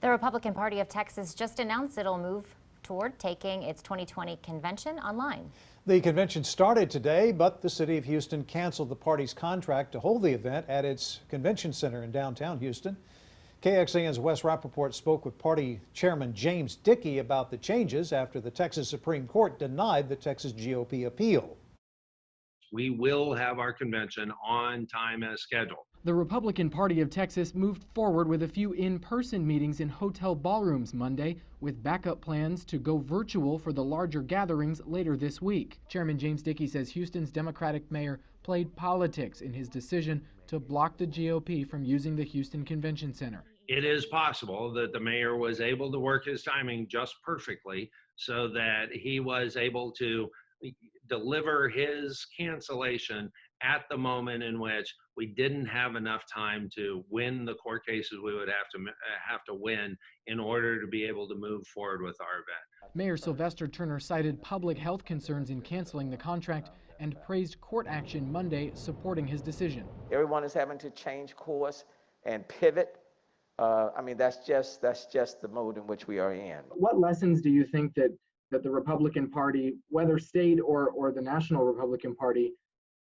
The Republican Party of Texas just announced it'll move toward taking its 2020 convention online. The convention started today, but the city of Houston canceled the party's contract to hold the event at its convention center in downtown Houston. KXAN's Wes Rappaport spoke with party chairman James Dickey about the changes after the Texas Supreme Court denied the Texas GOP appeal. We will have our convention on time as scheduled. The Republican Party of Texas moved forward with a few in-person meetings in hotel ballrooms Monday, with backup plans to go virtual for the larger gatherings later this week. Chairman James Dickey says Houston's Democratic mayor played politics in his decision to block the GOP from using the Houston Convention Center. It is possible that the mayor was able to work his timing just perfectly so that he was able to deliver his cancellation at the moment in which we didn't have enough time to win the court cases we would have to win in order to be able to move forward with our event. Mayor Sylvester Turner cited public health concerns in canceling the contract and praised court action Monday supporting his decision. Everyone is having to change course and pivot. That's just the mode in which we are in. What lessons do you think that the Republican Party, whether state or the National Republican Party,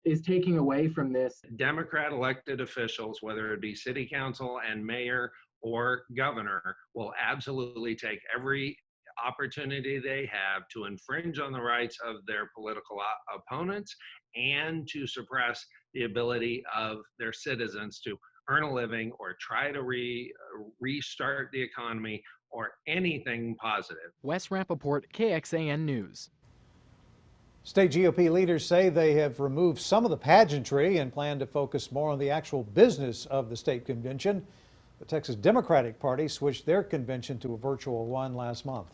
is taking away from this? Democrat elected officials, whether it be city council and mayor or governor, will absolutely take every opportunity they have to infringe on the rights of their political opponents and to suppress the ability of their citizens to earn a living or try to restart the economy or anything positive. Wes Rappaport, KXAN News. State GOP leaders say they have removed some of the pageantry and plan to focus more on the actual business of the state convention. The Texas Democratic Party switched their convention to a virtual one last month.